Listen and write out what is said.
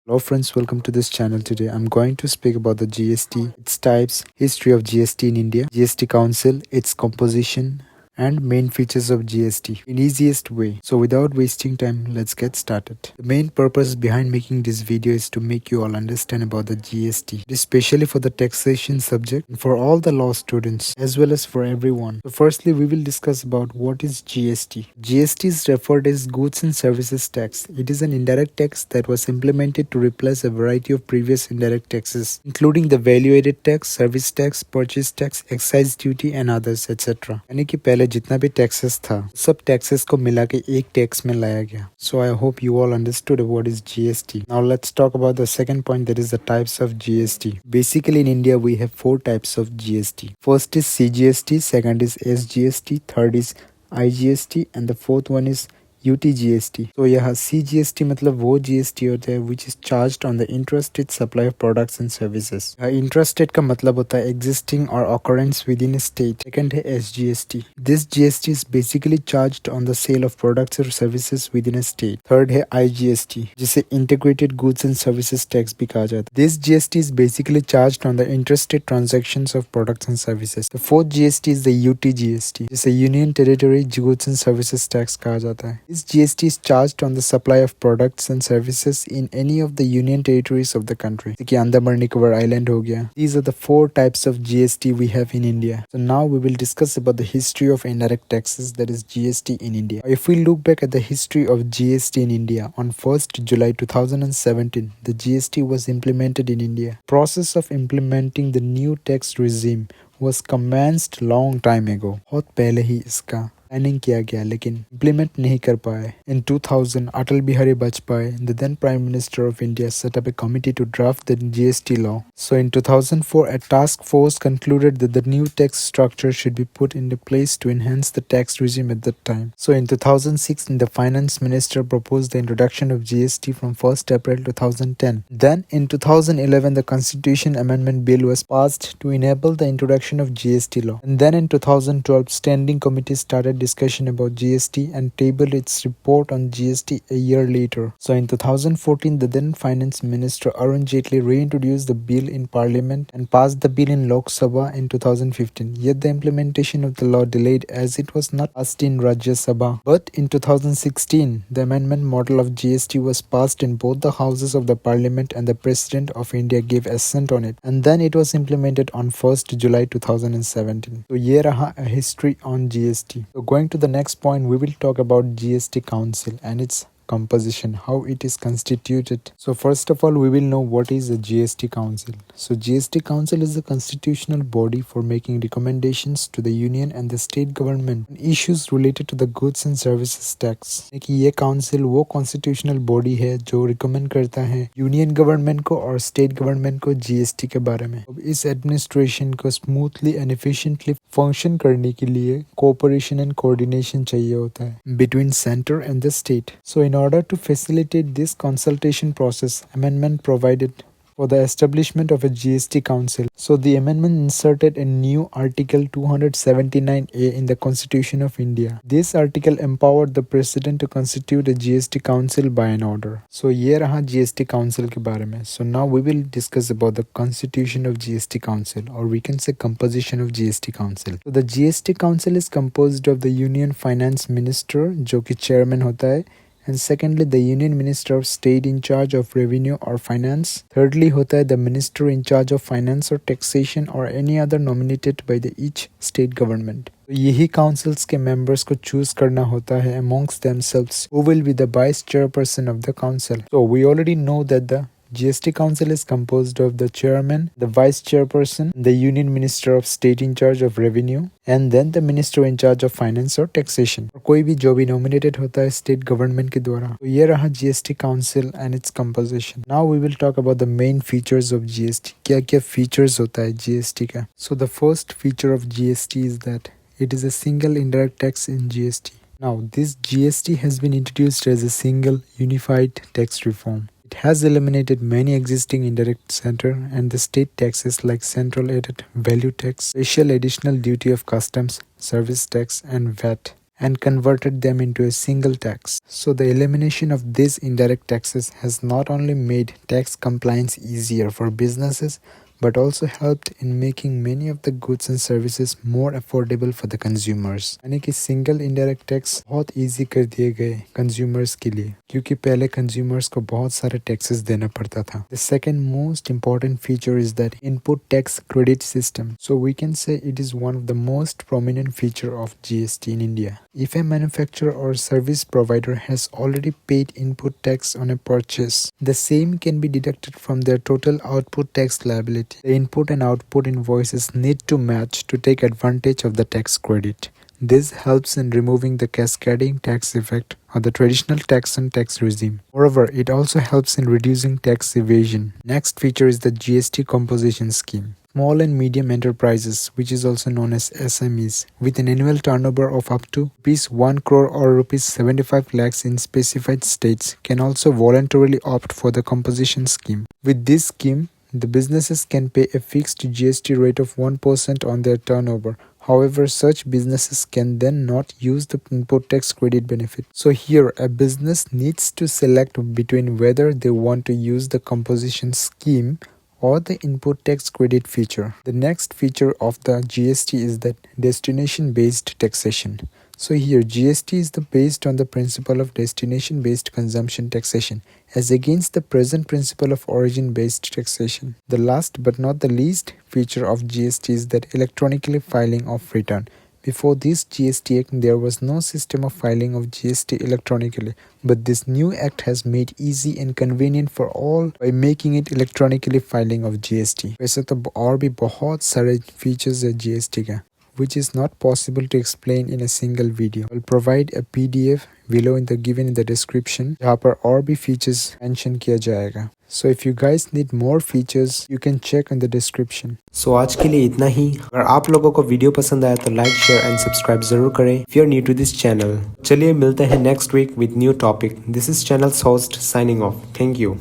Hello friends, welcome to this channel. Today I'm going to speak about the GST, its types, history of GST in India, GST Council, its composition, and main features of GST in easiest way. So without wasting time, let's get started. The main purpose behind making this video is to make you all understand about the GST, especially for the taxation subject and for all the law students as well as for everyone. So firstly, we will discuss about what is GST. GST is referred as Goods and Services Tax. It is an indirect tax that was implemented to replace a variety of previous indirect taxes, including the value-added tax, service tax, purchase tax, excise duty and others, etc. यानी कि पहले जितना भी taxes था सब taxes को मिला के एक टैक्स में लाया गया. So I hope you all understood what is GST. Now let's talk about the second point, that is the types of GST. Basically in India we have four types of GST. First is CGST, second is SGST, third is IGST and the fourth one is UTGST. तो यहाँ CGST मतलब वो GST होता है which is charged on the intrastate supply of products and services. Intrastate का मतलब होता है existing or occurrence within a state. Second है SGST. This GST is basically charged on the sale of products or services within a state. Third है IGST जिसे Integrated Goods and Services Tax भी कहा जाता है. This GST is basically charged on the interstate transactions of products and services. The fourth GST is the UTGST जिसे Union Territory Goods and Services Tax कहा जाता है. This GST is charged on the supply of products and services in any of the union territories of the country. जैसे कि Andaman Nicobar island हो गया. These are the four types of GST we have in India. So now we will discuss about the history of indirect taxes, that is GST in India. If we look back at the history of GST in India, on 1st July 2017, the GST was implemented in India. Process of implementing the new tax regime was commenced long time ago. बहुत पहले ही इसका planning किया गया लेकिन implement नहीं कर पाए. In 2000, Atal Bihari Vajpayee, the then Prime Minister of India, set up a committee to draft the GST law. So in 2004, a task force concluded that the new tax structure should be put into place to enhance the tax regime at that time. So in 2006, the Finance Minister proposed the introduction of GST from 1st April 2010. Then in 2011, the Constitution Amendment Bill was passed to enable the introduction of GST law. And then in 2012, Standing Committee started discussion about GST and tabled its report on GST a year later. So in 2014, the then Finance Minister Arun Jaitley reintroduced the bill in Parliament and passed the bill in Lok Sabha in 2015. Yet the implementation of the law delayed as it was not passed in Rajya Sabha. But in 2016, the amendment model of GST was passed in both the houses of the Parliament and the President of India gave assent on it. And then it was implemented on 1st July 2017. So ये रहा a history on GST. So going to the next point, we will talk about GST Council and its composition, how it is constituted. So first of all, we will know what is the GST Council. So GST Council is the constitutional body for making recommendations to the union and the state government on issues related to the goods and services tax. कि ये council वो constitutional body है जो recommend करता है union government को और state government को GST के बारे में. अब इस administration को smoothly and efficiently function करने के लिए cooperation and coordination चाहिए होता है between center and the state. So in order to facilitate this consultation process, amendment provided for the establishment of a GST Council. So the amendment inserted a new Article 279A in the Constitution of India. This article empowered the President to constitute a GST Council by an order. So ये रहा GST Council के बारे में. So now we will discuss about the constitution of GST Council, or we can say composition of GST Council. So the GST Council is composed of the Union Finance Minister जो कि chairman होता है, and secondly the Union Minister of State in charge of Revenue or Finance. Thirdly होता है the Minister in charge of Finance or Taxation or any other nominated by the each state government. तो यही councils के members को choose करना होता है amongst themselves who will be the vice chairperson of the council. So we already know that the GST Council is composed of the chairman, the vice chairperson, the Union Minister of State in charge of Revenue, and then the Minister in charge of Finance or Taxation. और कोई भी जो भी nominated होता है state government के द्वारा. तो ये रहा GST Council and its composition. Now we will talk about the main features of GST. क्या क्या features होता है GST का? So the first feature of GST is that it is a single indirect tax in GST. Now this GST has been introduced as a single unified tax reform. It has eliminated many existing indirect center and the state taxes like central added value tax, special additional duty of customs, service tax and VAT. and converted them into a single tax. So the elimination of these indirect taxes has not only made tax compliance easier for businesses but also helped in making many of the goods and services more affordable for the consumers. यानी कि single indirect tax बहुत easy कर दिए गए consumers के लिए क्योंकि पहले कंज्यूमर्स को बहुत सारे टैक्सेस देना पड़ता था. The second most important feature is that input tax credit system. So we can say it is one of the most prominent feature of GST in India. If a manufacturer or service provider has already paid input tax on a purchase, the same can be deducted from their total output tax liability. The input and output invoices need to match to take advantage of the tax credit. This helps in removing the cascading tax effect of the traditional tax and tax regime. Moreover, it also helps in reducing tax evasion. Next feature is the GST composition scheme. Small and medium enterprises, which is also known as SMEs, with an annual turnover of up to ₹1 crore or ₹75 lakhs in specified states can also voluntarily opt for the composition scheme. With this scheme, the businesses can pay a fixed GST rate of 1% on their turnover. However, such businesses can then not use the input tax credit benefit. So here, a business needs to select between whether they want to use the composition scheme or the input tax credit feature. The next feature of the GST is that destination-based taxation. So here GST is based on the principle of destination-based consumption taxation as against the present principle of origin-based taxation. The last but not the least feature of GST is that electronically filing of return. Before this GST Act, there was no system of filing of GST electronically, but this new act has made easy and convenient for all by making it electronically filing of GST. वैसे तो और भी बहुत सारे features है GST का, which is not possible to explain in a single video. I'll provide a PDF below given in the description जहाँ पर और भी features mention किया जाएगा. So if you guys need more features, you can check in the description. So आज के लिए इतना ही. अगर आप लोगों को वीडियो पसंद आया तो लाइक शेयर एंड सब्सक्राइब जरूर करें if you're new to this channel. चलिए मिलते हैं next week with new topic. This is channel's host signing off. Thank you.